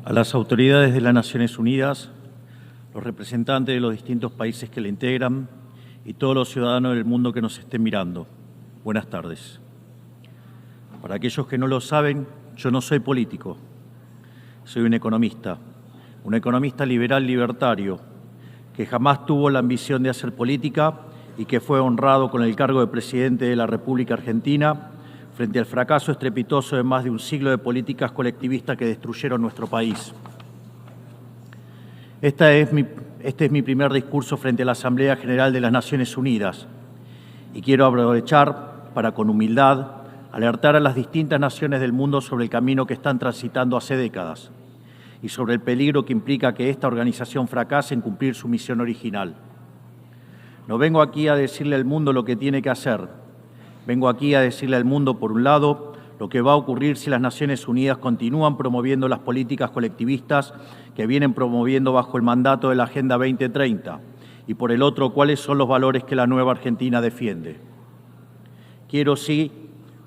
a las autoridades de las Naciones Unidas, los representantes de los distintos países que la integran y todos los ciudadanos del mundo que nos estén mirando. Buenas tardes. Para aquellos que no lo saben, yo no soy político, soy un economista liberal libertario, que jamás tuvo la ambición de hacer política y que fue honrado con el cargo de presidente de la República Argentina frente al fracaso estrepitoso de más de un siglo de políticas colectivistas que destruyeron nuestro país. Este es mi primer discurso frente a la Asamblea General de las Naciones Unidas y quiero aprovechar para, con humildad, alertar a las distintas naciones del mundo sobre el camino que están transitando hace décadas y sobre el peligro que implica que esta organización fracase en cumplir su misión original. No vengo aquí a decirle al mundo lo que tiene que hacer. Vengo aquí a decirle al mundo, por un lado, lo que va a ocurrir si las Naciones Unidas continúan promoviendo las políticas colectivistas que vienen promoviendo bajo el mandato de la Agenda 2030, y por el otro, cuáles son los valores que la nueva Argentina defiende. Quiero, sí,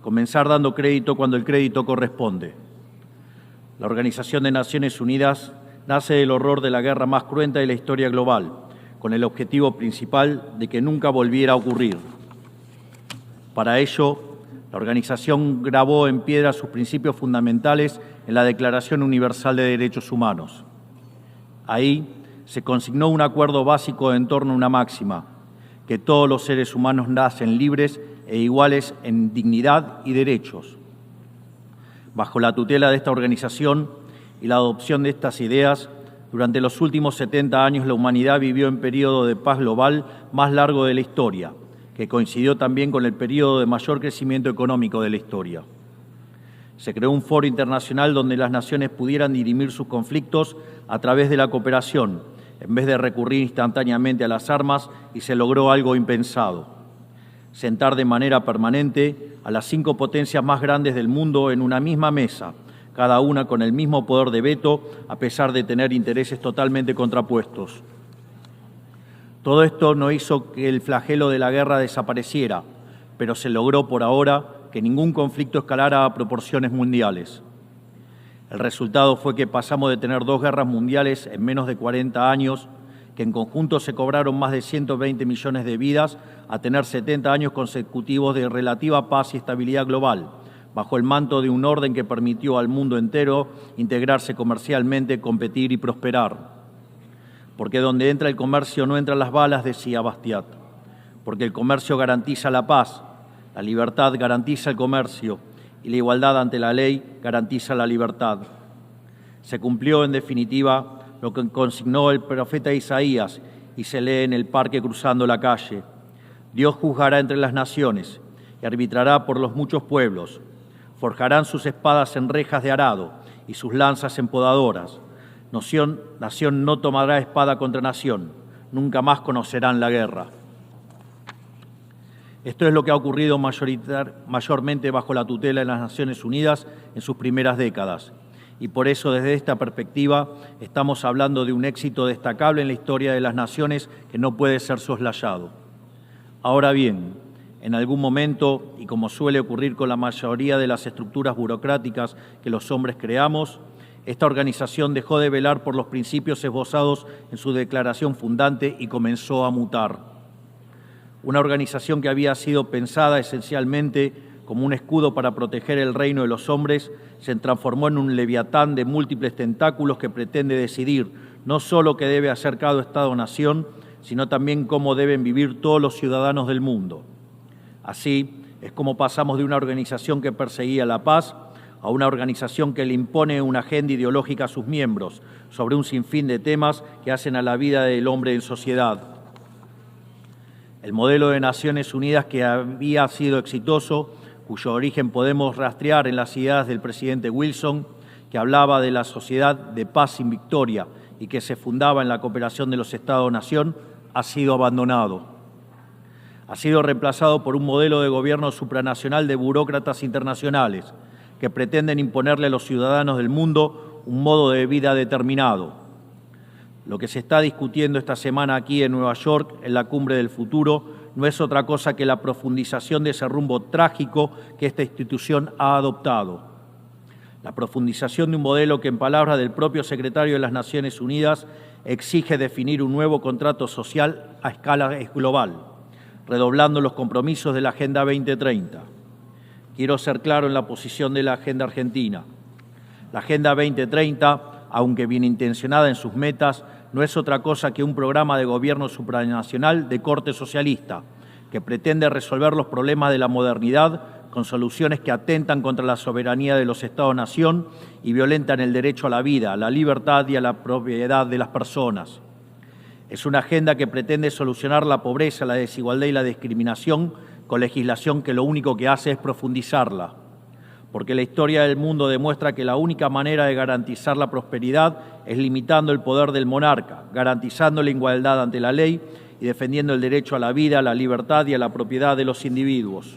comenzar dando crédito cuando el crédito corresponde. La Organización de Naciones Unidas nace del horror de la guerra más cruenta de la historia global, con el objetivo principal de que nunca volviera a ocurrir. Para ello, la organización grabó en piedra sus principios fundamentales en la Declaración Universal de Derechos Humanos. Ahí se consignó un acuerdo básico en torno a una máxima, que todos los seres humanos nacen libres e iguales en dignidad y derechos. Bajo la tutela de esta organización y la adopción de estas ideas, durante los últimos 70 años la humanidad vivió en periodo de paz global más largo de la historia, que coincidió también con el periodo de mayor crecimiento económico de la historia. Se creó un foro internacional donde las naciones pudieran dirimir sus conflictos a través de la cooperación, en vez de recurrir instantáneamente a las armas, y se logró algo impensado: sentar de manera permanente a las 5 potencias más grandes del mundo en una misma mesa, cada una con el mismo poder de veto, a pesar de tener intereses totalmente contrapuestos. Todo esto no hizo que el flagelo de la guerra desapareciera, pero se logró por ahora que ningún conflicto escalara a proporciones mundiales. El resultado fue que pasamos de tener 2 guerras mundiales en menos de 40 años, que en conjunto se cobraron más de 120 millones de vidas, a tener 70 años consecutivos de relativa paz y estabilidad global, bajo el manto de un orden que permitió al mundo entero integrarse comercialmente, competir y prosperar. Porque donde entra el comercio no entran las balas, decía Bastiat. Porque el comercio garantiza la paz, la libertad garantiza el comercio y la igualdad ante la ley garantiza la libertad. Se cumplió, en definitiva, lo que consignó el profeta Isaías y se lee en el parque cruzando la calle. Dios juzgará entre las naciones y arbitrará por los muchos pueblos. Forjarán sus espadas en rejas de arado y sus lanzas en podadoras. Nación no tomará espada contra nación, nunca más conocerán la guerra. Esto es lo que ha ocurrido mayormente bajo la tutela de las Naciones Unidas en sus primeras décadas. Y por eso, desde esta perspectiva, estamos hablando de un éxito destacable en la historia de las naciones que no puede ser soslayado. Ahora bien, en algún momento, y como suele ocurrir con la mayoría de las estructuras burocráticas que los hombres creamos, esta organización dejó de velar por los principios esbozados en su declaración fundante y comenzó a mutar. Una organización que había sido pensada esencialmente como un escudo para proteger el reino de los hombres se transformó en un leviatán de múltiples tentáculos que pretende decidir no solo qué debe hacer cada Estado-nación, sino también cómo deben vivir todos los ciudadanos del mundo. Así es como pasamos de una organización que perseguía la paz a una organización que le impone una agenda ideológica a sus miembros sobre un sinfín de temas que hacen a la vida del hombre en sociedad. El modelo de Naciones Unidas, que había sido exitoso, cuyo origen podemos rastrear en las ideas del presidente Wilson, que hablaba de la sociedad de paz sin victoria y que se fundaba en la cooperación de los Estados-nación, ha sido abandonado. Ha sido reemplazado por un modelo de gobierno supranacional de burócratas internacionales, que pretenden imponerle a los ciudadanos del mundo un modo de vida determinado. Lo que se está discutiendo esta semana aquí en Nueva York, en la Cumbre del Futuro, no es otra cosa que la profundización de ese rumbo trágico que esta institución ha adoptado. La profundización de un modelo que, en palabras del propio secretario de las Naciones Unidas, exige definir un nuevo contrato social a escala global, redoblando los compromisos de la Agenda 2030. Quiero ser claro en la posición de la Agenda Argentina. La Agenda 2030, aunque bien intencionada en sus metas, no es otra cosa que un programa de gobierno supranacional de corte socialista, que pretende resolver los problemas de la modernidad con soluciones que atentan contra la soberanía de los Estados-nación y violentan el derecho a la vida, a la libertad y a la propiedad de las personas. Es una agenda que pretende solucionar la pobreza, la desigualdad y la discriminación con legislación que lo único que hace es profundizarla. Porque la historia del mundo demuestra que la única manera de garantizar la prosperidad es limitando el poder del monarca, garantizando la igualdad ante la ley y defendiendo el derecho a la vida, a la libertad y a la propiedad de los individuos.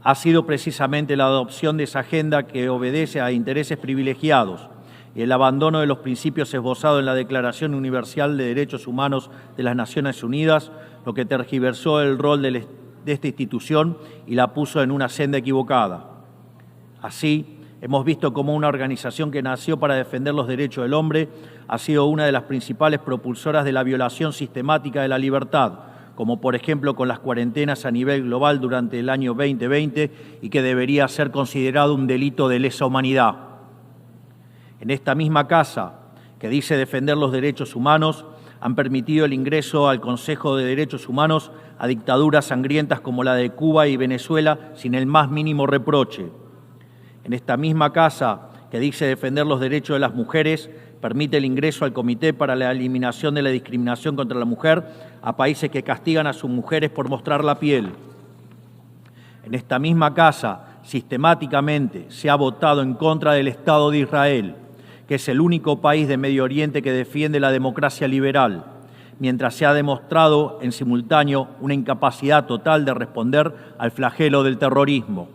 Ha sido precisamente la adopción de esa agenda que obedece a intereses privilegiados y el abandono de los principios esbozados en la Declaración Universal de Derechos Humanos de las Naciones Unidas lo que tergiversó el rol de esta institución y la puso en una senda equivocada. Así, hemos visto cómo una organización que nació para defender los derechos del hombre ha sido una de las principales propulsoras de la violación sistemática de la libertad, como por ejemplo con las cuarentenas a nivel global durante el año 2020 y que debería ser considerado un delito de lesa humanidad. En esta misma casa, que dice defender los derechos humanos, han permitido el ingreso al Consejo de Derechos Humanos a dictaduras sangrientas como la de Cuba y Venezuela sin el más mínimo reproche. En esta misma casa, que dice defender los derechos de las mujeres, permite el ingreso al Comité para la Eliminación de la Discriminación contra la Mujer a países que castigan a sus mujeres por mostrar la piel. En esta misma casa, sistemáticamente, se ha votado en contra del Estado de Israel, que es el único país de Medio Oriente que defiende la democracia liberal, mientras se ha demostrado en simultáneo una incapacidad total de responder al flagelo del terrorismo.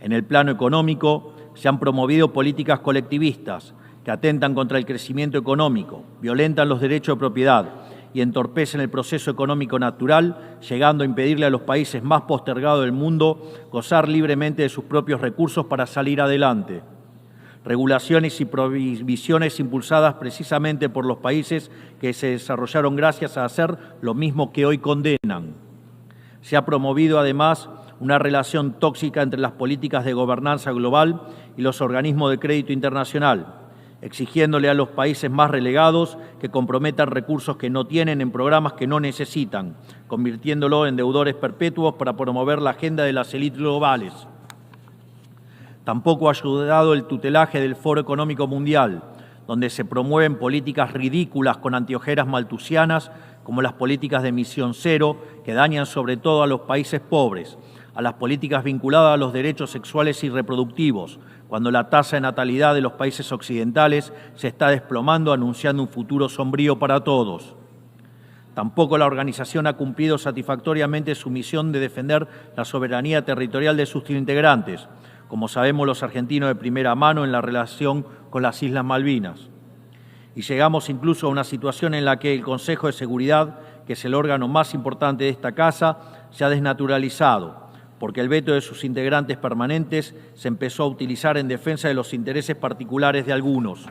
En el plano económico, se han promovido políticas colectivistas que atentan contra el crecimiento económico, violentan los derechos de propiedad y entorpecen el proceso económico natural, llegando a impedirle a los países más postergados del mundo gozar libremente de sus propios recursos para salir adelante. Regulaciones y prohibiciones impulsadas precisamente por los países que se desarrollaron gracias a hacer lo mismo que hoy condenan. Se ha promovido además una relación tóxica entre las políticas de gobernanza global y los organismos de crédito internacional, exigiéndole a los países más relegados que comprometan recursos que no tienen en programas que no necesitan, convirtiéndolo en deudores perpetuos para promover la agenda de las élites globales. Tampoco ha ayudado el tutelaje del Foro Económico Mundial, donde se promueven políticas ridículas con anteojeras maltusianas, como las políticas de emisión cero, que dañan sobre todo a los países pobres, a las políticas vinculadas a los derechos sexuales y reproductivos, cuando la tasa de natalidad de los países occidentales se está desplomando, anunciando un futuro sombrío para todos. Tampoco la organización ha cumplido satisfactoriamente su misión de defender la soberanía territorial de sus integrantes, como sabemos los argentinos de primera mano en la relación con las Islas Malvinas. Y llegamos incluso a una situación en la que el Consejo de Seguridad, que es el órgano más importante de esta casa, se ha desnaturalizado, porque el veto de sus integrantes permanentes se empezó a utilizar en defensa de los intereses particulares de algunos.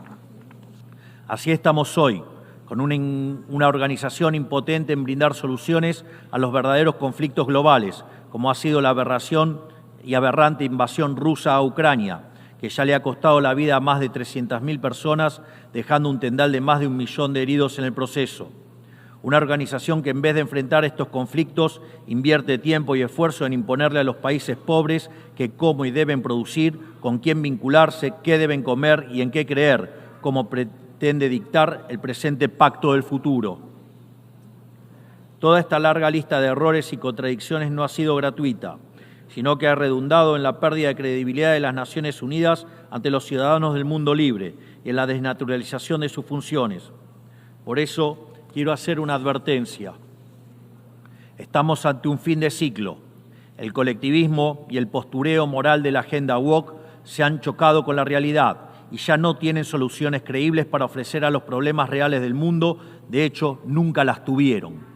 Así estamos hoy, con una organización impotente en brindar soluciones a los verdaderos conflictos globales, como ha sido la aberración y aberrante invasión rusa a Ucrania, que ya le ha costado la vida a más de 300.000 personas, dejando un tendal de más de 1 millón de heridos en el proceso. Una organización que en vez de enfrentar estos conflictos invierte tiempo y esfuerzo en imponerle a los países pobres que cómo y deben producir, con quién vincularse, qué deben comer y en qué creer, como pretende dictar el presente pacto del futuro. Toda esta larga lista de errores y contradicciones no ha sido gratuita, sino que ha redundado en la pérdida de credibilidad de las Naciones Unidas ante los ciudadanos del mundo libre y en la desnaturalización de sus funciones. Por eso, quiero hacer una advertencia. Estamos ante un fin de ciclo. El colectivismo y el postureo moral de la agenda woke se han chocado con la realidad y ya no tienen soluciones creíbles para ofrecer a los problemas reales del mundo. De hecho, nunca las tuvieron.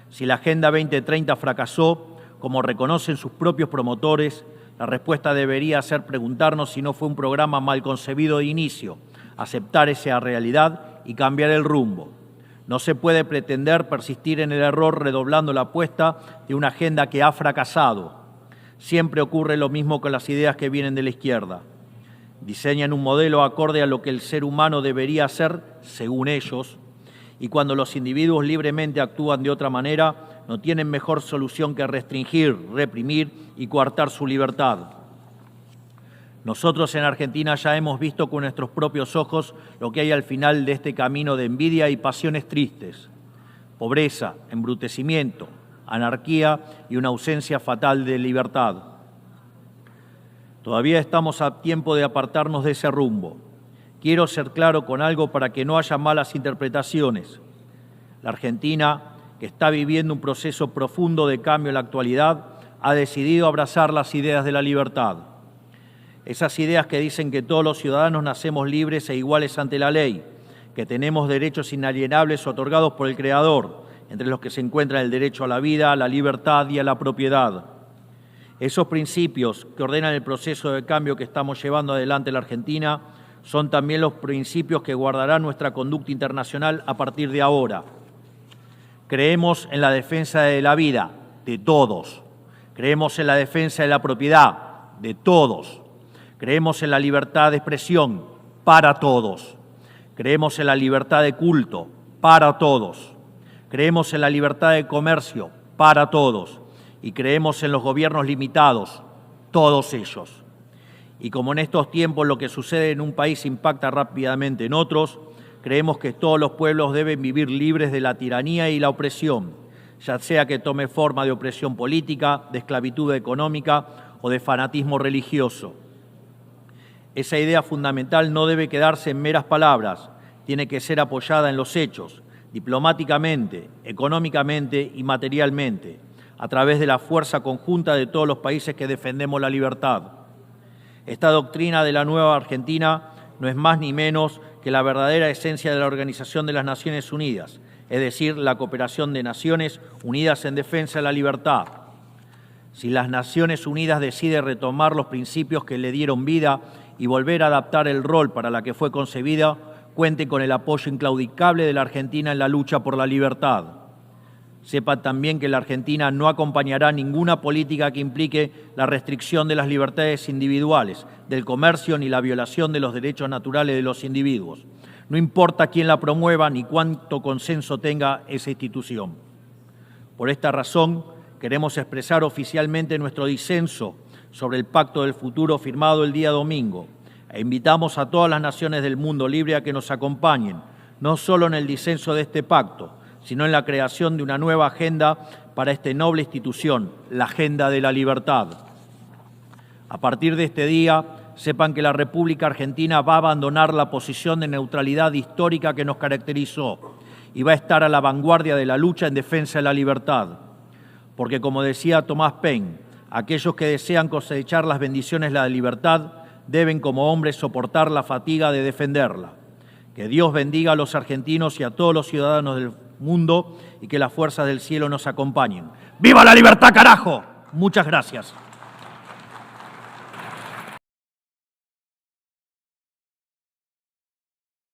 Si la Agenda 2030 fracasó, como reconocen sus propios promotores, La respuesta debería ser preguntarnos si no fue un programa mal concebido de inicio, aceptar esa realidad y cambiar el rumbo. No se puede pretender persistir en el error redoblando la apuesta de una agenda que ha fracasado. Siempre ocurre lo mismo con las ideas que vienen de la izquierda. Diseñan un modelo acorde a lo que el ser humano debería hacer, según ellos, y cuando los individuos libremente actúan de otra manera, no tienen mejor solución que restringir, reprimir y coartar su libertad. Nosotros en Argentina ya hemos visto con nuestros propios ojos lo que hay al final de este camino de envidia y pasiones tristes. Pobreza, embrutecimiento, anarquía y una ausencia fatal de libertad. Todavía estamos a tiempo de apartarnos de ese rumbo. Quiero ser claro con algo para que no haya malas interpretaciones. La Argentina, que está viviendo un proceso profundo de cambio en la actualidad, ha decidido abrazar las ideas de la libertad. Esas ideas que dicen que todos los ciudadanos nacemos libres e iguales ante la ley, que tenemos derechos inalienables otorgados por el Creador, entre los que se encuentran el derecho a la vida, a la libertad y a la propiedad. Esos principios que ordenan el proceso de cambio que estamos llevando adelante en la Argentina son también los principios que guardarán nuestra conducta internacional a partir de ahora. Creemos en la defensa de la vida de todos. Creemos en la defensa de la propiedad de todos. Creemos en la libertad de expresión para todos. Creemos en la libertad de culto para todos. Creemos en la libertad de comercio para todos. Y creemos en los gobiernos limitados, todos ellos. Y como en estos tiempos lo que sucede en un país impacta rápidamente en otros, creemos que todos los pueblos deben vivir libres de la tiranía y la opresión, ya sea que tome forma de opresión política, de esclavitud económica o de fanatismo religioso. Esa idea fundamental no debe quedarse en meras palabras, tiene que ser apoyada en los hechos, diplomáticamente, económicamente y materialmente, a través de la fuerza conjunta de todos los países que defendemos la libertad. Esta doctrina de la nueva Argentina no es más ni menos que la verdadera esencia de la Organización de las Naciones Unidas, es decir, la cooperación de naciones unidas en defensa de la libertad. Si las Naciones Unidas deciden retomar los principios que le dieron vida y volver a adaptar el rol para la que fue concebida, cuente con el apoyo inclaudicable de la Argentina en la lucha por la libertad. Sepa también que la Argentina no acompañará ninguna política que implique la restricción de las libertades individuales, del comercio ni la violación de los derechos naturales de los individuos. No importa quién la promueva ni cuánto consenso tenga esa institución. Por esta razón, queremos expresar oficialmente nuestro disenso sobre el Pacto del Futuro firmado el día domingo e invitamos a todas las naciones del mundo libre a que nos acompañen, no solo en el disenso de este pacto, sino en la creación de una nueva agenda para esta noble institución, la agenda de la libertad. A partir de este día, sepan que la República Argentina va a abandonar la posición de neutralidad histórica que nos caracterizó y va a estar a la vanguardia de la lucha en defensa de la libertad. Porque, como decía Thomas Paine, aquellos que desean cosechar las bendiciones de la libertad deben como hombres soportar la fatiga de defenderla. Que Dios bendiga a los argentinos y a todos los ciudadanos del mundo y que las fuerzas del cielo nos acompañen. ¡Viva la libertad, carajo! Muchas gracias.